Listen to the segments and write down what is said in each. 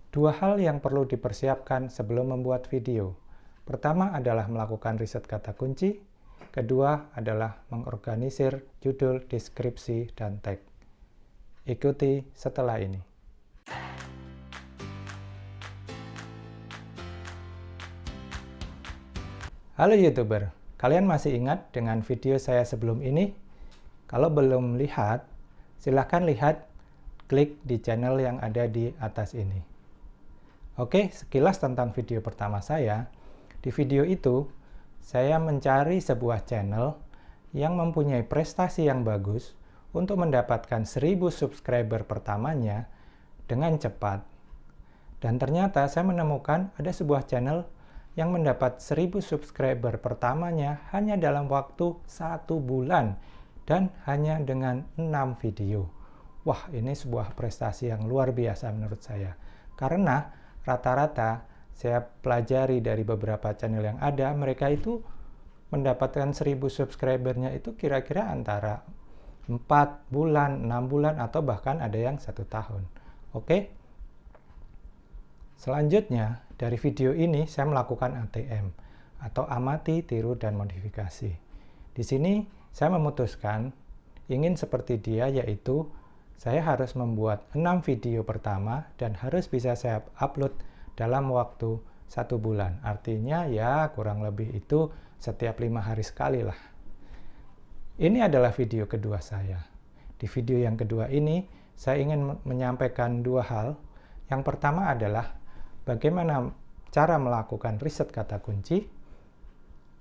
Dua hal yang perlu dipersiapkan sebelum membuat video. Pertama adalah melakukan riset kata kunci, kedua adalah mengorganisir judul, deskripsi, dan tag. Ikuti setelah ini. Halo YouTuber, kalian masih ingat dengan video saya sebelum ini? Kalau belum lihat, silahkan lihat, klik di channel yang ada di atas ini. Oke, sekilas tentang video pertama saya. Di video itu, saya mencari sebuah channel yang mempunyai prestasi yang bagus untuk mendapatkan 1000 subscriber pertamanya dengan cepat. Dan ternyata saya menemukan ada sebuah channel yang mendapat 1000 subscriber pertamanya hanya dalam waktu 1 bulan dan hanya dengan 6 video. Wah, ini sebuah prestasi yang luar biasa menurut saya. Karena rata-rata saya pelajari dari beberapa channel yang ada, mereka itu mendapatkan 1000 subscribernya itu kira-kira antara 4 bulan, 6 bulan, atau bahkan ada yang 1 tahun. Oke? Selanjutnya, dari video ini saya melakukan ATM, atau amati, tiru, dan modifikasi. Di sini saya memutuskan ingin seperti dia, yaitu saya harus membuat 6 video pertama dan harus bisa saya upload dalam waktu 1 bulan. Artinya ya kurang lebih itu setiap 5 hari sekali lah. Ini adalah video kedua saya. Di video yang kedua ini saya ingin menyampaikan dua hal. Yang pertama adalah bagaimana cara melakukan riset kata kunci,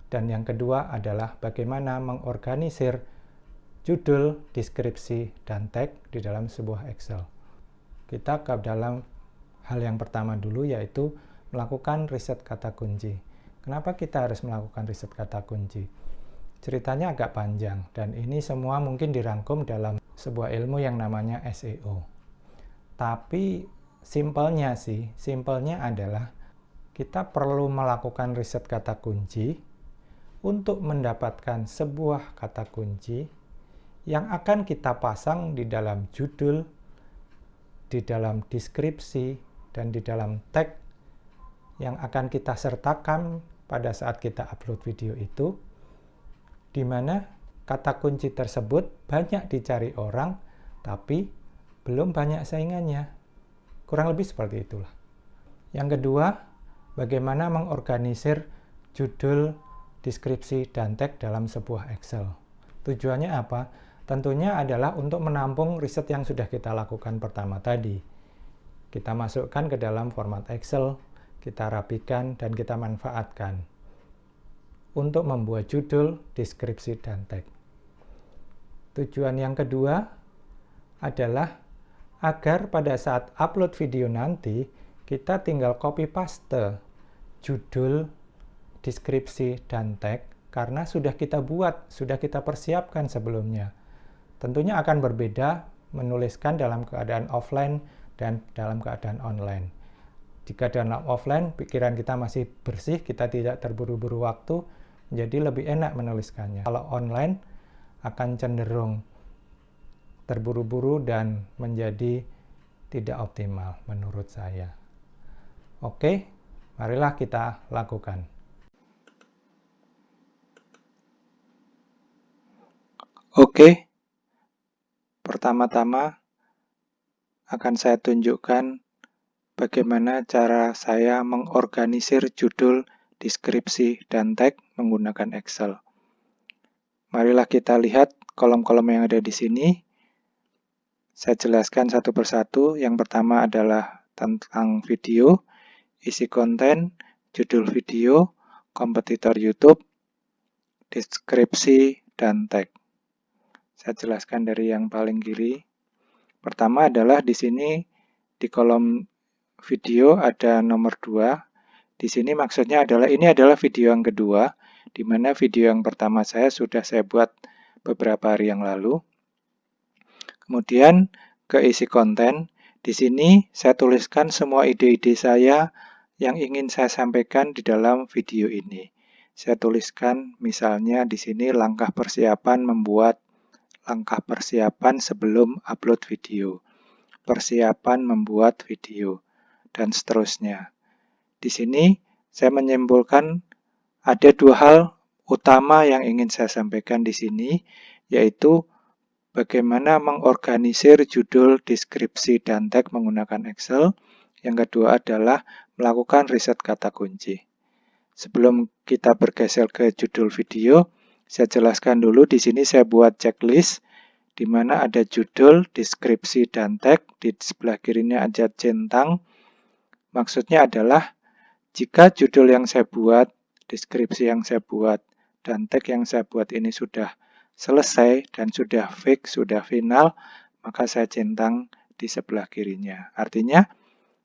dan yang kedua adalah bagaimana mengorganisir judul, deskripsi, dan tag di dalam sebuah Excel. Kita ke dalam hal yang pertama dulu, yaitu melakukan riset kata kunci. Kenapa kita harus melakukan riset kata kunci? Ceritanya agak panjang, dan ini semua mungkin dirangkum dalam sebuah ilmu yang namanya SEO. Tapi simpelnya adalah kita perlu melakukan riset kata kunci untuk mendapatkan sebuah kata kunci yang akan kita pasang di dalam judul, di dalam deskripsi, dan di dalam tag yang akan kita sertakan pada saat kita upload video itu, di mana kata kunci tersebut banyak dicari orang, tapi belum banyak saingannya. Kurang lebih seperti itulah. Yang kedua, bagaimana mengorganisir judul, deskripsi, dan tag dalam sebuah Excel. Tujuannya apa? Tentunya adalah untuk menampung riset yang sudah kita lakukan pertama tadi. Kita masukkan ke dalam format Excel, kita rapikan, dan kita manfaatkan untuk membuat judul, deskripsi, dan tag. Tujuan yang kedua adalah agar pada saat upload video nanti, kita tinggal copy paste judul, deskripsi, dan tag karena sudah kita buat, sudah kita persiapkan sebelumnya. Tentunya akan berbeda menuliskan dalam keadaan offline dan dalam keadaan online. Jika dalam offline, pikiran kita masih bersih, kita tidak terburu-buru waktu, jadi lebih enak menuliskannya. Kalau online, akan cenderung terburu-buru dan menjadi tidak optimal menurut saya. Oke, marilah kita lakukan. Oke. Pertama-tama akan saya tunjukkan bagaimana cara saya mengorganisir judul, deskripsi, dan tag menggunakan Excel. Marilah kita lihat kolom-kolom yang ada di sini. Saya jelaskan satu persatu. Yang pertama adalah tentang video, isi konten, judul video, kompetitor YouTube, deskripsi, dan tag. Saya jelaskan dari yang paling kiri. Pertama adalah di sini di kolom video ada nomor 2. Di sini maksudnya adalah ini adalah video yang kedua, di mana video yang pertama saya sudah saya buat beberapa hari yang lalu. Kemudian ke isi konten. Di sini saya tuliskan semua ide-ide saya yang ingin saya sampaikan di dalam video ini. Saya tuliskan misalnya di sini langkah persiapan sebelum upload video. Persiapan membuat video. dan seterusnya. Di sini saya menyimpulkan ada dua hal utama yang ingin saya sampaikan di sini, yaitu bagaimana mengorganisir judul, deskripsi, dan tag menggunakan Excel. Yang kedua adalah melakukan riset kata kunci. Sebelum kita bergeser ke judul video, saya jelaskan dulu di sini saya buat checklist di mana ada judul, deskripsi, dan tag. Di sebelah kirinya ada centang. Maksudnya adalah jika judul yang saya buat, deskripsi yang saya buat, dan tag yang saya buat ini sudah selesai dan sudah fix, sudah final, maka saya centang di sebelah kirinya. Artinya,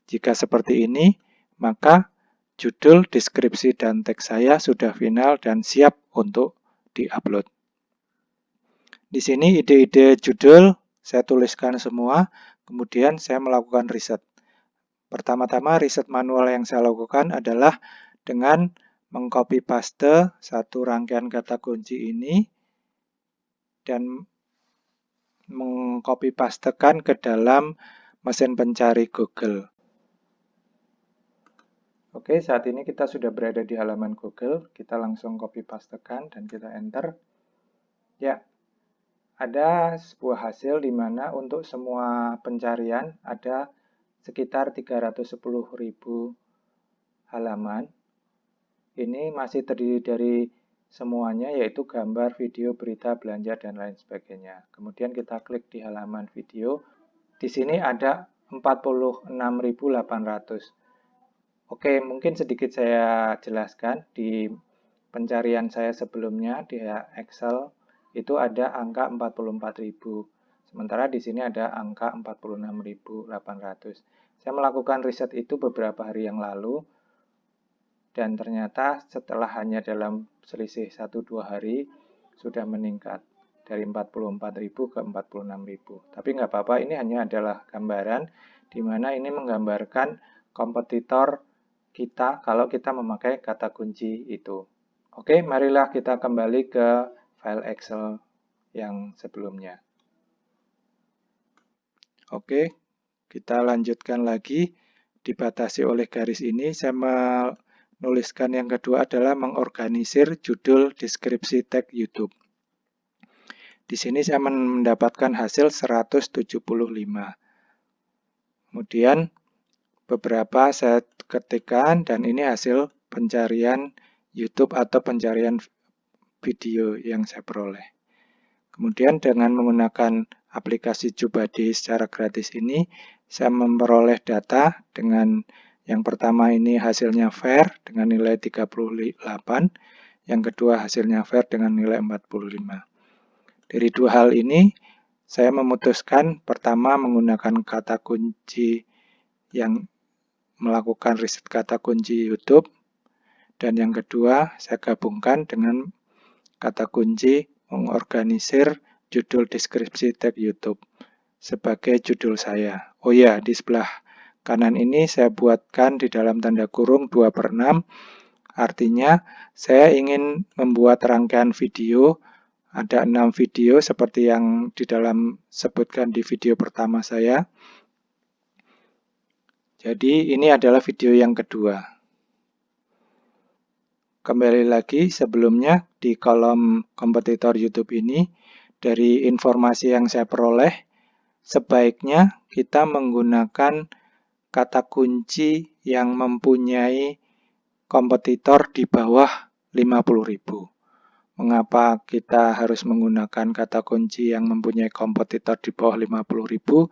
jika seperti ini, maka judul, deskripsi, dan tag saya sudah final dan siap untuk di-upload. Di sini ide-ide judul saya tuliskan semua, kemudian saya melakukan riset. Pertama-tama riset manual yang saya lakukan adalah dengan mengcopy paste satu rangkaian kata kunci ini dan mengcopy pastekan ke dalam mesin pencari Google. Oke, saat ini kita sudah berada di halaman Google. Kita langsung copy pastekan dan kita enter. Ya, ada sebuah hasil di mana untuk semua pencarian ada sekitar 310.000 halaman. Ini masih terdiri dari semuanya, yaitu gambar, video, berita, belanja, dan lain sebagainya. Kemudian kita klik di halaman video. Di sini ada 46.800. Oke, mungkin sedikit saya jelaskan. Di pencarian saya sebelumnya di Excel itu ada angka 44.000. Sementara di sini ada angka 46.800. Saya melakukan riset itu beberapa hari yang lalu. Dan ternyata setelah hanya dalam selisih 1-2 hari sudah meningkat dari 44.000 ke 46.000. Tapi nggak apa-apa, ini hanya adalah gambaran di mana ini menggambarkan kompetitor kita kalau kita memakai kata kunci itu. Oke, marilah kita kembali ke file Excel yang sebelumnya. Oke, kita lanjutkan lagi. Dibatasi oleh garis ini, saya menuliskan yang kedua adalah mengorganisir judul, deskripsi, tag YouTube. Di sini saya mendapatkan hasil 175. Kemudian beberapa saya ketikkan dan ini hasil pencarian YouTube atau pencarian video yang saya peroleh. Kemudian dengan menggunakan aplikasi Jubadi secara gratis ini, saya memperoleh data dengan yang pertama ini hasilnya fair dengan nilai 38, yang kedua hasilnya fair dengan nilai 45. Dari dua hal ini, saya memutuskan pertama menggunakan kata kunci yang melakukan riset kata kunci YouTube, dan yang kedua saya gabungkan dengan kata kunci mengorganisir judul, deskripsi, tag YouTube sebagai judul saya. Oh ya, di sebelah kanan ini saya buatkan di dalam tanda kurung 2/6. Artinya saya ingin membuat rangkaian video. Ada 6 video seperti yang di dalam sebutkan di video pertama saya. Jadi ini adalah video yang kedua. Kembali lagi sebelumnya di kolom kompetitor YouTube ini, dari informasi yang saya peroleh, sebaiknya kita menggunakan kata kunci yang mempunyai kompetitor di bawah 50.000. Mengapa kita harus menggunakan kata kunci yang mempunyai kompetitor di bawah 50.000?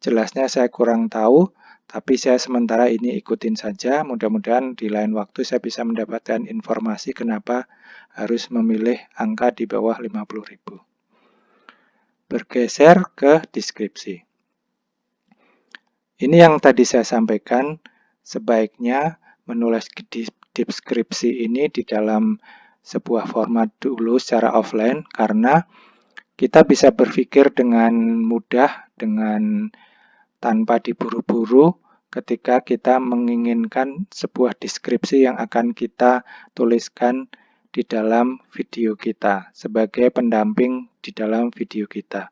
Jelasnya saya kurang tahu, tapi saya sementara ini ikutin saja. Mudah-mudahan di lain waktu saya bisa mendapatkan informasi kenapa harus memilih angka di bawah 50.000. Bergeser ke deskripsi. Ini yang tadi saya sampaikan, sebaiknya menulis deskripsi ini di dalam sebuah format dulu secara offline, karena kita bisa berpikir dengan mudah, dengan tanpa diburu-buru ketika kita menginginkan sebuah deskripsi yang akan kita tuliskan di dalam video kita sebagai pendamping di dalam video kita.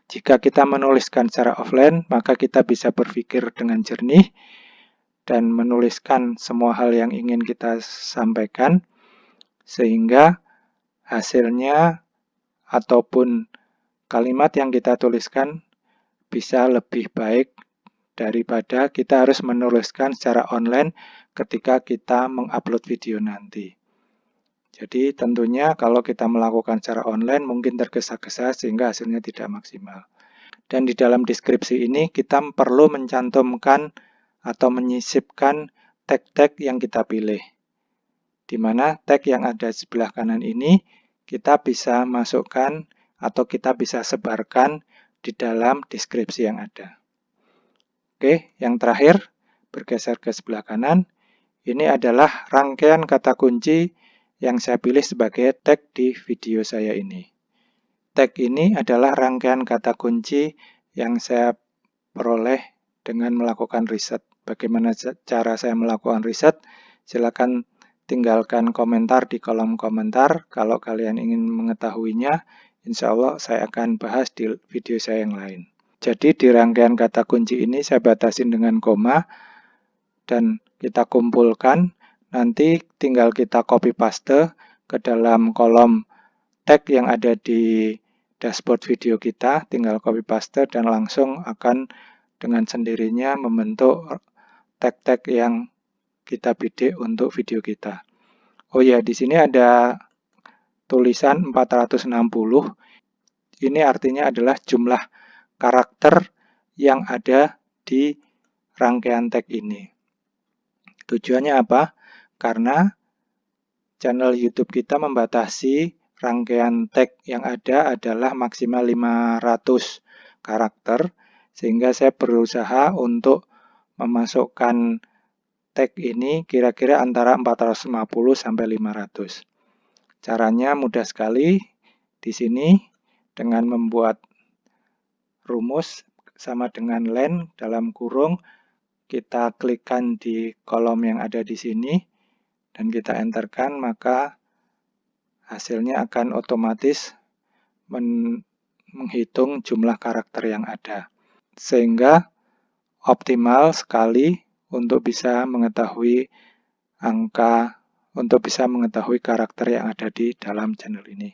Jika kita menuliskan secara offline, maka kita bisa berpikir dengan jernih dan menuliskan semua hal yang ingin kita sampaikan, sehingga hasilnya ataupun kalimat yang kita tuliskan bisa lebih baik daripada kita harus menuliskan secara online ketika kita mengupload video nanti. Jadi tentunya kalau kita melakukan secara online mungkin tergesa-gesa sehingga hasilnya tidak maksimal. Dan di dalam deskripsi ini kita perlu mencantumkan atau menyisipkan tag-tag yang kita pilih. Di mana tag yang ada di sebelah kanan ini kita bisa masukkan atau kita bisa sebarkan di dalam deskripsi yang ada. Oke, yang terakhir, bergeser ke sebelah kanan. Ini adalah rangkaian kata kunci yang saya pilih sebagai tag di video saya ini. Tag ini adalah rangkaian kata kunci yang saya peroleh dengan melakukan riset. Bagaimana cara saya melakukan riset? Silakan tinggalkan komentar di kolom komentar. Kalau kalian ingin mengetahuinya, insya Allah saya akan bahas di video saya yang lain. Jadi di rangkaian kata kunci ini saya batasin dengan koma dan kita kumpulkan. Nanti tinggal kita copy paste ke dalam kolom tag yang ada di dashboard video kita, tinggal copy paste dan langsung akan dengan sendirinya membentuk tag-tag yang kita bidik untuk video kita. Oh ya, di sini ada tulisan 460. Ini artinya adalah jumlah karakter yang ada di rangkaian tag ini. Tujuannya apa? Karena channel YouTube kita membatasi rangkaian tag yang ada adalah maksimal 500 karakter, sehingga saya berusaha untuk memasukkan tag ini kira-kira antara 450 sampai 500. Caranya mudah sekali. Di sini dengan membuat rumus sama dengan len dalam kurung, kita klikkan di kolom yang ada di sini dan kita enterkan, maka hasilnya akan otomatis menghitung jumlah karakter yang ada. Sehingga optimal sekali untuk bisa mengetahui angka, untuk bisa mengetahui karakter yang ada di dalam channel ini.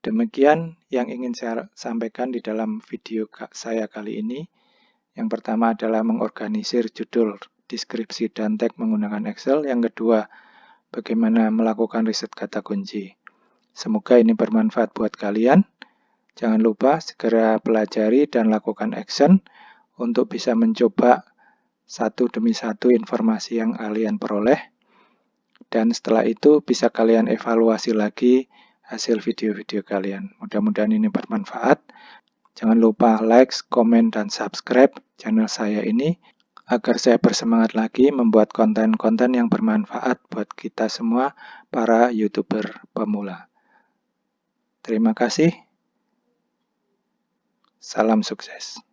Demikian yang ingin saya sampaikan di dalam video saya kali ini. Yang pertama adalah mengorganisir judul, deskripsi, dan tag menggunakan Excel. Yang kedua, bagaimana melakukan riset kata kunci. Semoga ini bermanfaat buat kalian. Jangan lupa segera pelajari dan lakukan action untuk bisa mencoba satu demi satu informasi yang kalian peroleh. Dan setelah itu bisa kalian evaluasi lagi hasil video-video kalian. Mudah-mudahan ini bermanfaat. Jangan lupa like, komen, dan subscribe channel saya ini agar saya bersemangat lagi membuat konten-konten yang bermanfaat buat kita semua para YouTuber pemula. Terima kasih. Salam sukses.